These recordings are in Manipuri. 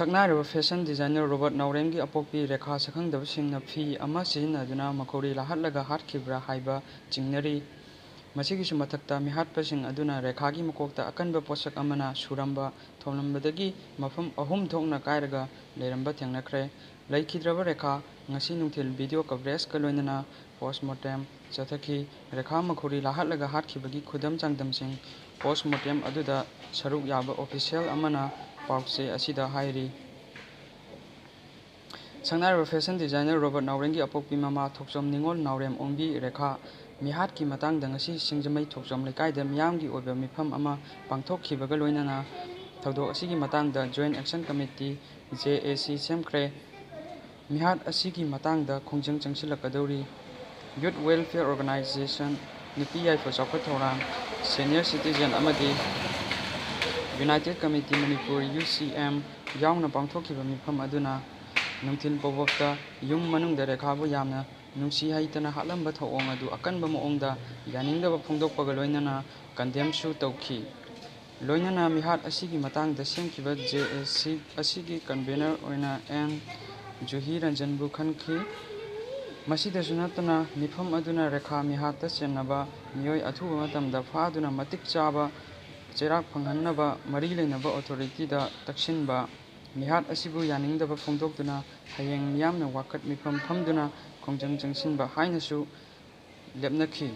ꯁꯛꯅꯥꯏꯔꯕ ꯐꯦꯁꯟ ꯗꯤꯖꯥꯏꯅꯔ ꯔꯣꯕꯥꯔꯠ ꯅꯥꯎꯔꯦꯝꯒꯤ ꯑꯄꯣꯛꯄꯤ ꯔꯦꯈꯥ ꯁꯛꯈꯪꯗꯕꯁꯤꯡꯅ ꯐꯤ ꯑꯃ ꯁꯤꯖꯤꯟꯅꯗꯨꯅ ꯃꯈꯧꯔꯤ ꯂꯥꯍꯠꯂꯒ ꯍꯥꯠꯈꯤꯕ꯭ꯔꯥ ꯍꯥꯏꯕ ꯆꯤꯡꯅꯔꯤ꯫ ꯃꯁꯤꯒꯤꯁꯨ ꯃꯊꯛꯇ ꯃꯤꯍꯥꯠꯄꯁꯤꯡ ꯑꯗꯨꯅ ꯔꯦꯈꯥꯒꯤ ꯃꯀꯣꯛꯇ ꯑꯀꯟꯕ ꯄꯣꯠꯁꯛ ꯑꯃꯅ ꯁꯨꯔꯝꯕ ꯊꯣꯝꯂꯝꯕꯗꯒꯤ ꯃꯐꯝ 3 ꯊꯣꯛꯅ ꯀꯥꯏꯔꯒ ꯂꯩꯔꯝꯕ ꯊꯦꯡꯅꯈ꯭ꯔꯦ꯫ ꯂꯩꯈꯤꯗ꯭ꯔꯕ ꯔꯦꯈꯥ ꯉꯁꯤ ꯅꯨꯡꯊꯤꯜ ꯚꯤꯗꯤꯑꯣ ꯀꯚꯔꯦꯖꯀ ꯂꯣꯏꯅꯅ ꯄꯣꯁ꯭ꯠꯃꯣꯔꯇꯦꯝ ꯆꯠꯊꯈꯤ꯫ ꯔꯦꯈꯥ ꯃꯈꯧꯔꯤ ꯂꯥꯍꯠꯂꯒ ꯍꯥꯠꯈꯤꯕꯒꯤ ꯈꯨꯗꯝ ꯆꯥꯡꯗꯝꯁꯤꯡ ꯄꯣꯁ꯭ꯠꯃꯣꯔꯇꯦꯝ ꯑꯗꯨꯗ ꯁꯔꯨꯛ ꯌꯥꯕ ꯑꯣꯐꯤꯁꯤꯌꯦꯜ ꯑꯃꯅ ꯄꯥꯎꯆꯦ ꯑꯁꯤꯗ ꯍꯥꯏꯔꯤ꯫ ꯁꯛꯅꯥꯏꯔꯕ ꯐꯦꯁꯟ ꯗꯤꯖꯥꯏꯅꯔ ꯔꯣꯕꯥꯔꯠ ꯅꯥꯎꯔꯦꯝꯒꯤ ꯑꯄꯣꯛꯄꯤ ꯃꯃꯥ ꯊꯣꯛꯆꯣꯝ ꯅꯤꯡꯉꯣꯜ ꯅꯥꯎꯔꯦꯝ ꯑꯣꯡꯕꯤ ꯔꯦꯈꯥ ꯃꯤꯍꯥꯠꯀꯤ ꯃꯇꯥꯡꯗ ꯉꯁꯤ ꯁꯤꯡꯖꯃꯩ ꯊꯣꯛꯆꯣꯝ ꯂꯩꯀꯥꯏꯗ ꯃꯤꯌꯥꯝꯒꯤ ꯑꯣꯏꯕ ꯃꯤꯐꯝ ꯑꯃ ꯄꯥꯡꯊꯣꯛꯈꯤꯕꯒ ꯂꯣꯏꯅꯅ ꯊꯧꯗꯣꯛ ꯑꯁꯤꯒꯤ ꯃꯇꯥꯡꯗ ꯖꯣꯏꯟꯠ ꯑꯦꯛꯁꯟ ꯀꯝꯃꯤꯇꯤ (JAC) ꯁꯦꯝꯈ꯭ꯔꯦ꯫ ꯃꯤꯍꯥꯠ ꯑꯁꯤꯒꯤ ꯃꯇꯥꯡꯗ ꯈꯣꯡꯖꯪ ꯆꯪꯁꯤꯜꯂꯛꯀꯗꯧꯔꯤ꯫ ꯌꯨꯊ ꯋꯦꯜꯐꯦꯌꯔ ꯑꯣꯔꯒꯅꯥꯏꯖꯦꯁꯟ, ꯅꯨꯄꯤ ꯌꯥꯏꯐ ꯆꯥꯎꯈꯠ ꯊꯧꯔꯥꯡ, ꯁꯦꯅꯤꯌꯔ ꯁꯤꯇꯤꯖꯦꯟ ꯑꯃꯗꯤ ꯌꯨꯅꯥꯏꯇꯦꯗ ꯀꯝꯃꯤꯇꯤ (ꯃꯅꯤꯄꯨꯔ) (UCM) ꯌꯥꯎꯅ ꯄꯥꯡꯊꯣꯛꯈꯤꯕ ꯃꯤꯐꯝ ꯑꯗꯨꯅ ꯅꯨꯡꯊꯤꯜ ꯄꯣꯕꯣꯞꯇ ꯌꯨꯝ ꯃꯅꯨꯡꯗ ꯔꯦꯈꯥꯕꯨ ꯌꯥꯝꯅ ꯅꯨꯡꯁꯤ ꯍꯩꯇꯅ ꯍꯥꯠꯂꯝꯕ ꯊꯧꯑꯣꯡ ꯑꯗꯨ ꯑꯀꯟꯕ ꯃꯑꯣꯡꯗ ꯌꯥꯅꯤꯡꯗꯕ ꯐꯣꯡꯗꯣꯛꯄꯒ ꯂꯣꯏꯅꯅ ꯀꯟꯗꯦꯝꯁꯨ ꯇꯧꯈꯤ꯫ ꯂꯣꯏꯅꯅ ꯃꯤꯍꯥꯠ ꯑꯁꯤꯒꯤ ꯃꯇꯥꯡꯗ ꯁꯦꯝꯈꯤꯕ JAC ꯑꯁꯤꯒꯤ ꯀꯟꯚꯦꯅꯔ ꯑꯣꯏꯅ ꯑꯦꯟ. ꯖꯨꯍꯤ ꯔꯟꯖꯟꯕꯨ ꯈꯟꯈꯤ꯫ ꯃꯁꯤꯗꯁꯨ ꯅꯠꯇꯅ ꯃꯤꯐꯝ ꯑꯗꯨꯅ ꯔꯦꯈꯥ ꯃꯤꯍꯥꯠꯇ ꯆꯦꯟꯅꯕ ꯃꯤꯑꯣꯏ ꯑꯊꯨꯕ ꯃꯇꯝꯗ ꯐꯥꯗꯨꯅ ꯃꯇꯤꯛ ꯆꯥꯕ ꯆꯩꯔꯥꯛ ꯐꯪꯍꯟꯅꯕ ꯃꯔꯤ ꯂꯩꯅꯕ ꯑꯣꯊꯣꯔꯤꯇꯤꯗ ꯇꯛꯁꯤꯟꯕ, ꯃꯤꯍꯥꯠ ꯑꯁꯤꯕꯨ ꯌꯥꯅꯤꯡꯗꯕ ꯐꯣꯡꯗꯣꯛꯇꯨꯅ ꯍꯌꯦꯡ ꯃꯤꯌꯥꯝꯅ ꯋꯥꯀꯠ ꯃꯤꯐꯝ ꯐꯝꯗꯨꯅ ꯈꯣꯡꯖꯪ ꯆꯪꯁꯤꯟꯕ ꯍꯥꯏꯅꯁꯨ ꯂꯦꯞꯅꯈꯤ꯫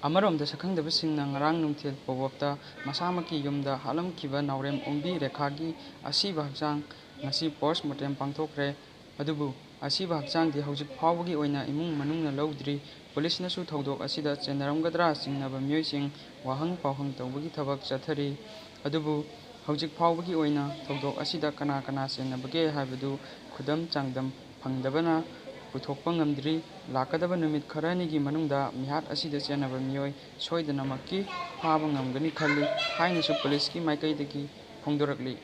ꯑꯃꯔꯣꯝꯗ ꯁꯛꯈꯪꯗꯕꯁꯤꯡꯅ ꯉꯔꯥꯡ ꯅꯨꯡꯊꯤꯜ ꯄꯣꯕꯣꯞꯇ ꯃꯁꯥꯃꯛꯀꯤ ꯌꯨꯝꯗ ꯍꯥꯠꯂꯝꯈꯤꯕ ꯅꯥꯎꯔꯦꯝ ꯑꯣꯡꯕꯤ ꯔꯦꯈꯥꯒꯤ ꯑꯁꯤꯕ ꯍꯛꯆꯥꯡ ꯉꯁꯤ ꯄꯣꯁ꯭ꯠꯃꯣꯔꯇꯦꯝ ꯄꯥꯡꯊꯣꯛꯈ꯭ꯔꯦ꯫ ꯑꯗꯨꯕꯨ ꯑꯁꯤꯕ ꯍꯛꯆꯥꯡꯗꯤ ꯍꯧꯖꯤꯛ ꯐꯥꯎꯕꯒꯤ ꯑꯣꯏꯅ ꯏꯃꯨꯡ ꯃꯅꯨꯡꯅ ꯂꯧꯗ꯭ꯔꯤ꯫ ꯄꯨꯂꯤꯁꯅꯁꯨ ꯊꯧꯗꯣꯛ ꯑꯁꯤꯗ ꯆꯦꯟꯅꯔꯝꯒꯗ꯭ꯔꯥ ꯆꯤꯡꯅꯕ ꯃꯤꯑꯣꯏꯁꯤꯡ ꯋꯥꯍꯪ ꯄꯥꯎꯍꯪ ꯇꯧꯕꯒꯤ ꯊꯕꯛ ꯆꯠꯊꯔꯤ꯫ ꯑꯗꯨꯕꯨ ꯍꯧꯖꯤꯛ ꯐꯥꯎꯕꯒꯤ ꯑꯣꯏꯅ ꯊꯧꯗꯣꯛ ꯑꯁꯤꯗ ꯀꯅꯥ ꯀꯅꯥ ꯆꯦꯟꯅꯕꯒꯦ ꯍꯥꯏꯕꯗꯨ ꯈꯨꯗꯝ ꯆꯥꯡꯗꯝ ꯐꯪꯗꯕꯅ ꯄꯨꯊꯣꯛꯄ ꯉꯝꯗ꯭ꯔꯤ꯫ ꯂꯥꯛꯀꯗꯕ ꯅꯨꯃꯤꯠ ꯈꯔꯅꯤꯒꯤ ꯃꯅꯨꯡꯗ ꯃꯤꯍꯥꯠ ꯑꯁꯤꯗ ꯆꯦꯟꯅꯕ ꯃꯤꯑꯣꯏ ꯁꯣꯏꯗꯅꯃꯛꯀꯤ ꯐꯥꯕ ꯉꯝꯒꯅꯤ ꯈꯜꯂꯤ ꯍꯥꯏꯅꯁꯨ ꯄꯨꯂꯤꯁꯀꯤ ꯃꯥꯏꯀꯩꯗꯒꯤ ꯐꯣꯡꯗꯣꯔꯛꯂꯤ꯫